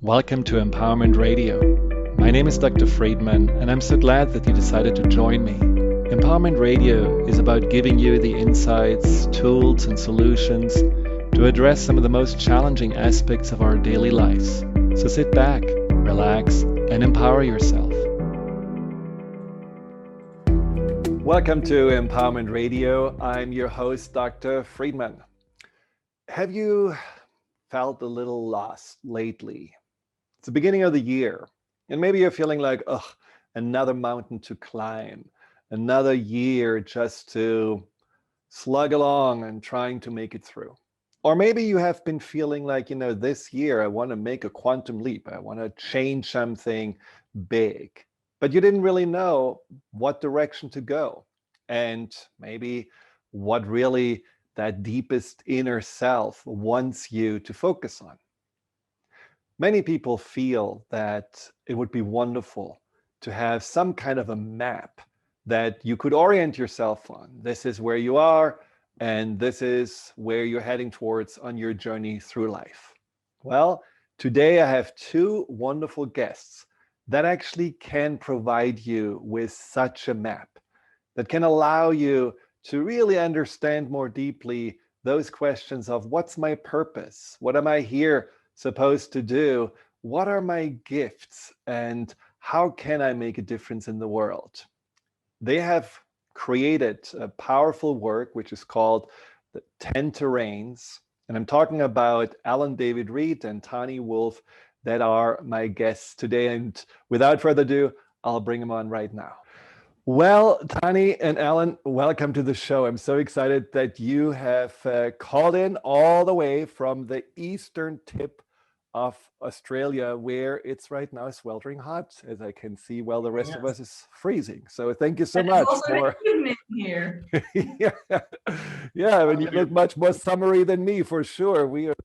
Welcome to Empowerment Radio. My name is Dr. Friedemann, and I'm so glad that you decided to join me. Empowerment Radio is about giving you the insights, tools, and solutions to address some of the most challenging aspects of our daily lives. So sit back, relax, and empower yourself. Welcome to Empowerment Radio. I'm your host, Dr. Friedemann. Have you felt a little lost lately? It's the beginning of the year, and maybe you're feeling like, another mountain to climb, another year just to slug along and trying to make it through. Or maybe you have been feeling like, this year I want to make a quantum leap. I want to change something big, but you didn't really know what direction to go and maybe what really that deepest inner self wants you to focus on. Many people feel that it would be wonderful to have some kind of a map that you could orient yourself on. This is where you are, and this is where you're heading towards on your journey through life. Well, today I have two wonderful guests that actually can provide you with such a map that can allow you to really understand more deeply those questions of what's my purpose? What am I here supposed to do? What are my gifts? And how can I make a difference in the world? They have created a powerful work, which is called the 10 Terrains. And I'm talking about Alan David Reed and Tahnee Woolf that are my guests today. And without further ado, I'll bring them on right now. Well, Tahnee and Alan, welcome to the show. I'm so excited that you have called in all the way from the eastern tip of Australia, where it's right now sweltering hot, as I can see, while the rest of us is freezing. So thank you so much for evening here. yeah, I mean, you look much more summery than me for sure. We are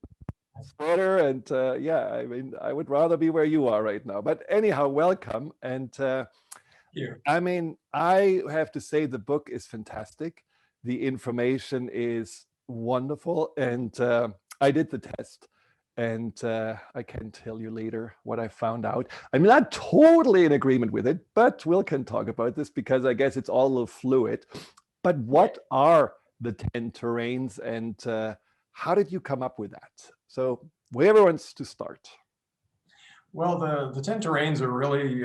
sweater, and I mean, I would rather be where you are right now. But anyhow, welcome. And I mean, I have to say the book is fantastic. The information is wonderful, and I did the test. And I can tell you later what I found out. I'm not totally in agreement with it, but we can talk about this because I guess it's all a little fluid. But what are the 10 terrains, and how did you come up with that? So whoever wants to start. Well, the 10 terrains are really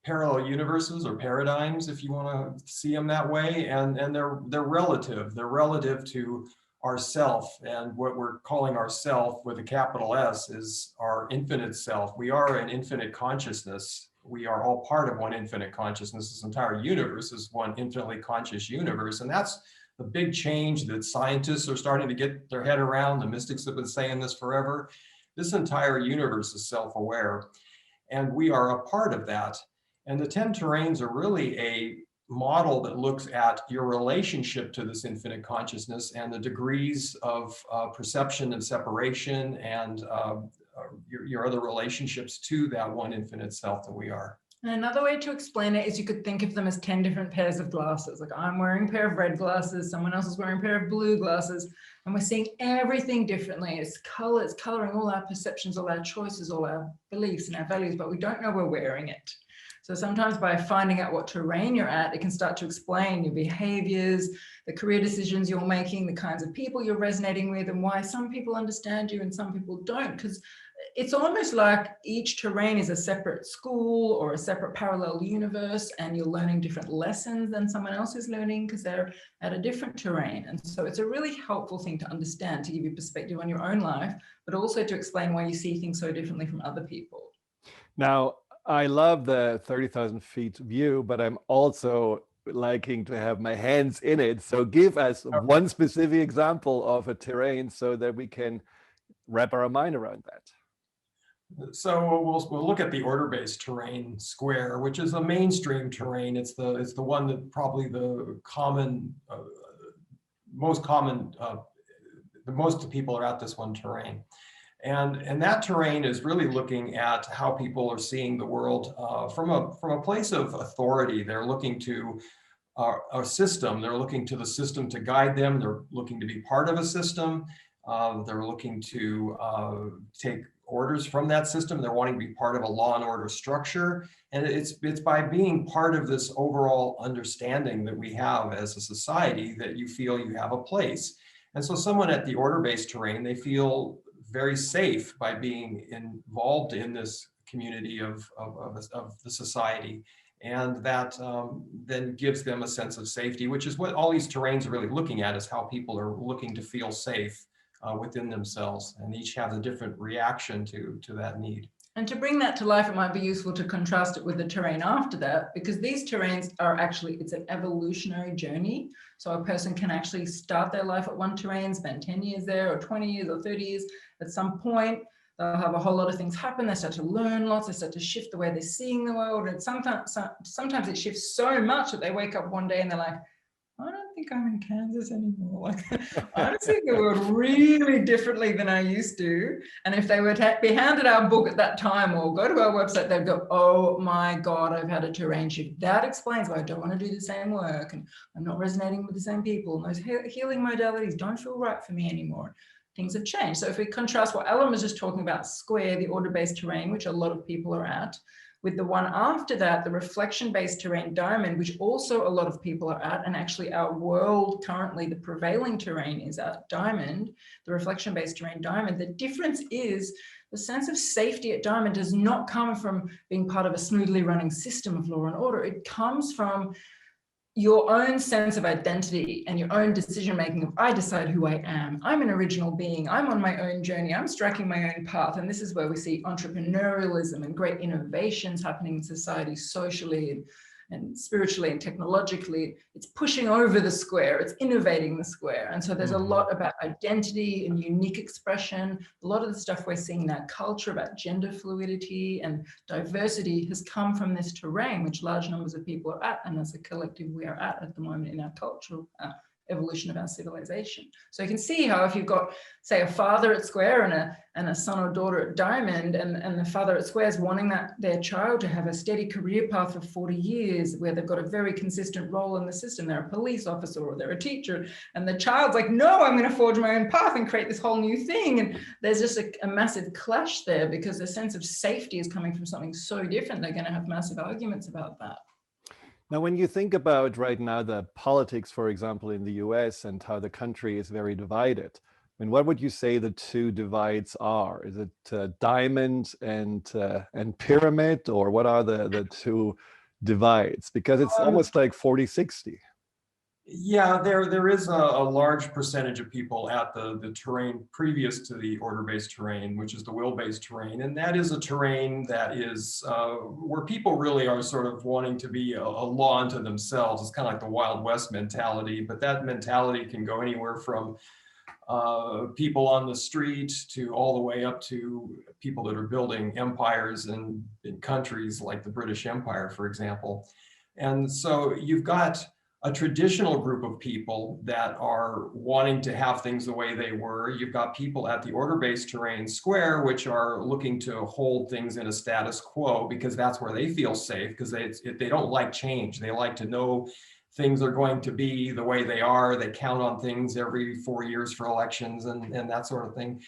parallel universes or paradigms, if you want to see them that way, and they're relative. They're relative to ourself, and what we're calling ourself with a capital S is our infinite self. We are an infinite consciousness. We are all part of one infinite consciousness. This entire universe is one infinitely conscious universe, and that's the big change that scientists are starting to get their head around. The mystics have been saying this forever. This entire universe is self-aware, and we are a part of that. And the 10 terrains are really a model that looks at your relationship to this infinite consciousness and the degrees of perception and separation and your other relationships to that one infinite self that we are. And another way to explain it is you could think of them as 10 different pairs of glasses. Like I'm wearing a pair of red glasses, someone else is wearing a pair of blue glasses, and we're seeing everything differently. It's coloring all our perceptions, all our choices, all our beliefs and our values, but we don't know we're wearing it. So sometimes by finding out what terrain you're at, it can start to explain your behaviors, the career decisions you're making, the kinds of people you're resonating with, and why some people understand you and some people don't. Because it's almost like each terrain is a separate school or a separate parallel universe, and you're learning different lessons than someone else is learning because they're at a different terrain. And so it's a really helpful thing to understand, to give you perspective on your own life, but also to explain why you see things so differently from other people. Now, I love the 30,000 feet view, but I'm also liking to have my hands in it. So give us one specific example of a terrain so that we can wrap our mind around that. So we'll look at the order-based terrain square, which is a mainstream terrain. It's the one that probably the most people are at this one terrain. And that terrain is really looking at how people are seeing the world from a place of authority. They're looking to a system. They're looking to the system to guide them. They're looking to be part of a system. They're looking to take orders from that system. They're wanting to be part of a law and order structure. And it's by being part of this overall understanding that we have as a society that you feel you have a place. And so someone at the order-based terrain, they feel very safe by being involved in this community of the society. And that then gives them a sense of safety, which is what all these terrains are really looking at, is how people are looking to feel safe within themselves, and each has a different reaction to that need. And to bring that to life, it might be useful to contrast it with the terrain after that, because these terrains are actually, it's an evolutionary journey. So a person can actually start their life at one terrain, spend 10 years there, or 20 years, or 30 years. At some point, they'll have a whole lot of things happen. They start to learn lots. They start to shift the way they're seeing the world. And sometimes it shifts so much that they wake up one day and they're like, I don't think I'm in Kansas anymore. Like, I see the world really differently than I used to. And if they were to be handed our book at that time or go to our website, they'd go, oh my God, I've had a terrain shift. That explains why I don't want to do the same work, and I'm not resonating with the same people. And those healing modalities don't feel right for me anymore. Things have changed. So if we contrast what Alan was just talking about, square, the order-based terrain, which a lot of people are at, with the one after that, the reflection-based terrain, diamond, which also a lot of people are at, and actually our world currently, the prevailing terrain is at diamond, the reflection-based terrain, diamond. The difference is the sense of safety at diamond does not come from being part of a smoothly running system of law and order. It comes from your own sense of identity and your own decision-making of, I decide who I am. I'm an original being. I'm on my own journey. I'm striking my own path. And this is where we see entrepreneurialism and great innovations happening in society, socially and spiritually and technologically. It's pushing over the square. It's innovating the square. And so there's a lot about identity and unique expression. A lot of the stuff we're seeing in our culture about gender fluidity and diversity has come from this terrain, which large numbers of people are at, and as a collective we are at the moment in our cultural evolution of our civilization. So you can see how if you've got, say, a father at square and a son or daughter at diamond, and the father at square is wanting their child to have a steady career path for 40 years where they've got a very consistent role in the system. They're a police officer or they're a teacher, and the child's like, no, I'm going to forge my own path and create this whole new thing. And there's just a massive clash there because the sense of safety is coming from something so different. They're going to have massive arguments about that. Now, when you think about right now the politics, for example, in the US and how the country is very divided, I mean, what would you say the two divides are? Is it diamond and pyramid, or what are the two divides? Because it's almost like 40-60. Yeah, there is a large percentage of people at the terrain previous to the order-based terrain, which is the will-based terrain. And that is a terrain that is where people really are sort of wanting to be a law unto themselves. It's kind of like the Wild West mentality, but that mentality can go anywhere from people on the street to all the way up to people that are building empires in countries like the British Empire, for example. And so you've got a traditional group of people that are wanting to have things the way they were. You've got people at the order-based terrain square, which are looking to hold things in a status quo because that's where they feel safe, because they don't like change. They like to know things are going to be the way they are. They count on things every 4 years for elections and that sort of thing.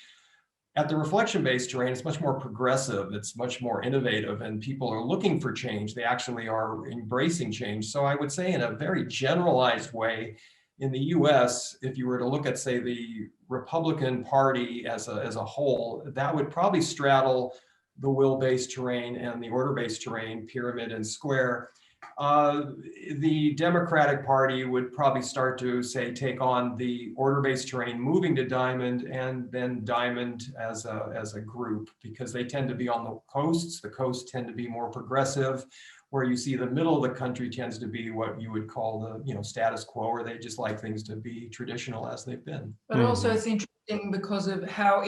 At the reflection-based terrain, it's much more progressive, it's much more innovative, and people are looking for change. They actually are embracing change. So I would say in a very generalized way, in the US, if you were to look at, say, the Republican Party as a whole, that would probably straddle the will-based terrain and the order-based terrain, pyramid and square. The Democratic Party would probably start to, say, take on the order-based terrain, moving to diamond, and then diamond as a group, because they tend to be on the coasts. The coasts tend to be more progressive, where you see the middle of the country tends to be what you would call the status quo, or they just like things to be traditional as they've been. But also it's interesting because of how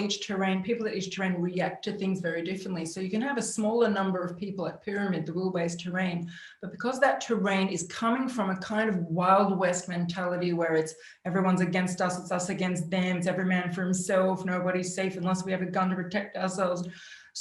people at each terrain react to things very differently. So you can have a smaller number of people at pyramid, the will-based terrain, but because that terrain is coming from a kind of Wild West mentality where it's everyone's against us, it's us against them, it's every man for himself, nobody's safe unless we have a gun to protect ourselves.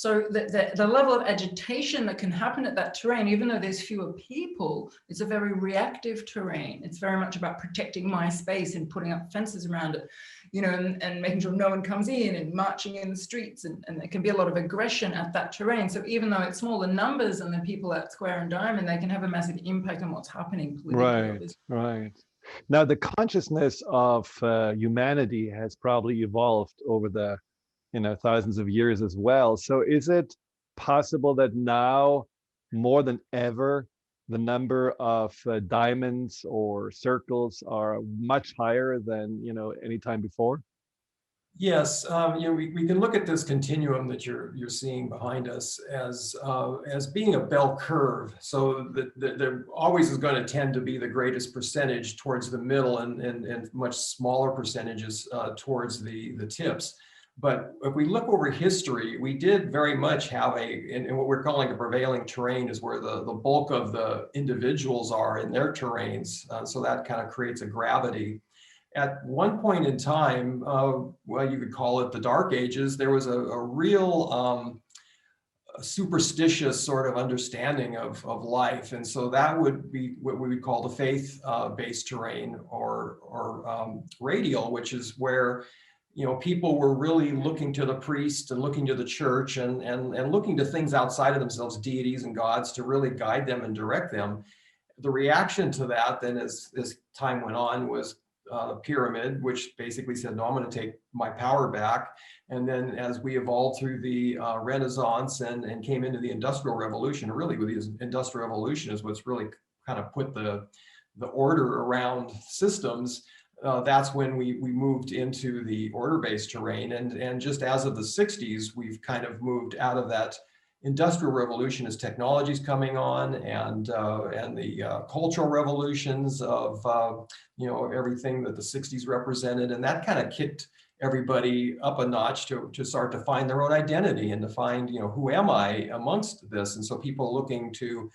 So the level of agitation that can happen at that terrain, even though there's fewer people, it's a very reactive terrain. It's very much about protecting my space and putting up fences around it, you know, and making sure no one comes in and marching in the streets. And there can be a lot of aggression at that terrain. So even though it's smaller numbers than the people at Square and Diamond, they can have a massive impact on what's happening politically. Right. Now, the consciousness of humanity has probably evolved over the thousands of years as well. So is it possible that now, more than ever, the number of diamonds or circles are much higher than any time before? Yes, we can look at this continuum that you're seeing behind us as being a bell curve. So that there always is going to tend to be the greatest percentage towards the middle and much smaller percentages towards the tips. But if we look over history, we did very much have in what we're calling a prevailing terrain is where the bulk of the individuals are in their terrains. So that kind of creates a gravity. At one point in time, well, you could call it the Dark Ages, there was a real superstitious sort of understanding of life. And so that would be what we would call the faith-based terrain or radial, which is where people were really looking to the priest and looking to the church and looking to things outside of themselves, deities and gods, to really guide them and direct them. The reaction to that then as time went on was the pyramid, which basically said, no, I'm going to take my power back. And then as we evolved through the Renaissance and came into the Industrial Revolution, really with the Industrial Revolution is what's really kind of put the order around systems. That's when we moved into the order-based terrain. And just as of the 60s, we've kind of moved out of that Industrial Revolution as technology's coming on and the cultural revolutions of everything that the 60s represented. And that kind of kicked everybody up a notch to start to find their own identity and to find, who am I amongst this? And so people looking to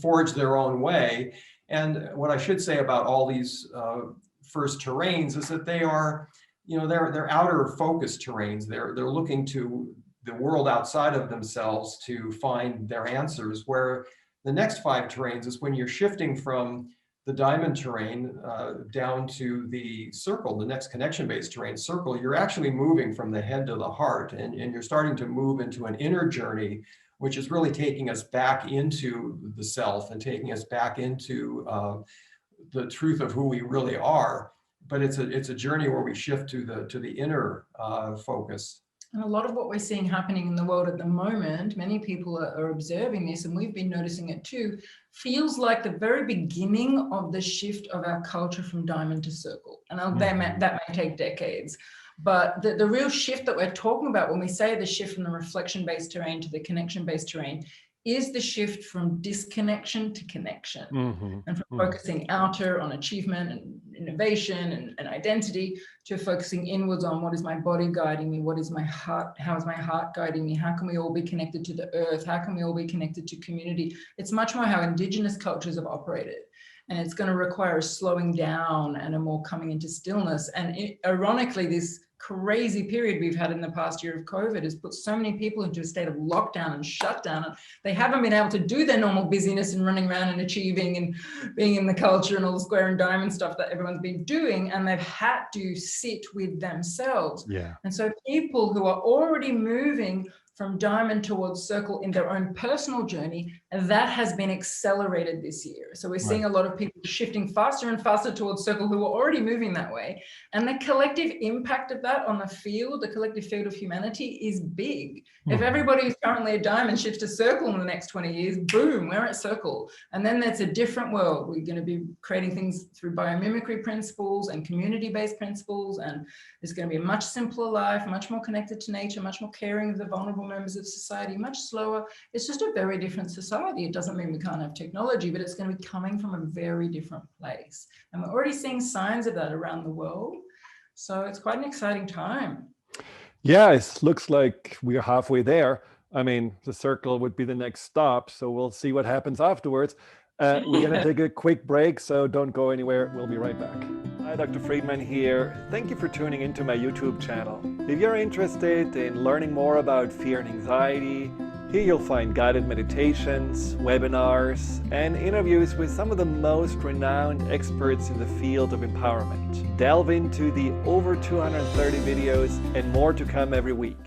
forge their own way. And what I should say about all these first terrains is that they are, they're outer focus terrains. They're looking to the world outside of themselves to find their answers, where the next 5 terrains is when you're shifting from the diamond terrain down to the circle, the next connection-based terrain circle. You're actually moving from the head to the heart, and you're starting to move into an inner journey, which is really taking us back into the self and taking us back into the truth of who we really are. But it's a journey where we shift to the inner focus. And a lot of what we're seeing happening in the world at the moment, many people are observing this, and we've been noticing it too, feels like the very beginning of the shift of our culture from diamond to circle. And that may take decades. But the real shift that we're talking about when we say the shift from the reflection-based terrain to the connection-based terrain is the shift from disconnection to connection, and from focusing outer on achievement and innovation and identity to focusing inwards on what is my body guiding me, what is my heart, how is my heart guiding me, how can we all be connected to the earth, how can we all be connected to community. It's much more how Indigenous cultures have operated. And it's going to require a slowing down and a more coming into stillness. And ironically, this crazy period we've had in the past year of COVID has put so many people into a state of lockdown and shutdown. And they haven't been able to do their normal busyness and running around and achieving and being in the culture and all the square and diamond stuff that everyone's been doing. And they've had to sit with themselves. Yeah. And so people who are already moving from diamond towards circle in their own personal journey, and that has been accelerated this year. So we're seeing a lot of people shifting faster and faster towards circle who are already moving that way. And the collective impact of that on the field, the collective field of humanity, is big. If everybody who's currently a diamond shifts to circle in the next 20 years, boom, we're at circle. And then that's a different world. We're going to be creating things through biomimicry principles and community-based principles. And it's going to be a much simpler life, much more connected to nature, much more caring of the vulnerable members of society, much slower. It's just a very different society. It doesn't mean we can't have technology, but it's going to be coming from a very different place. And we're already seeing signs of that around the world. So it's quite an exciting time. Yeah, it looks like we're halfway there. I mean, the circle would be the next stop, so we'll see what happens afterwards. We're going to take a quick break, so don't go anywhere. We'll be right back. Hi, Dr. Friedemann here. Thank you for tuning into my YouTube channel. If you're interested in learning more about fear and anxiety, here you'll find guided meditations, webinars, and interviews with some of the most renowned experts in the field of empowerment. Delve into the over 230 videos and more to come every week.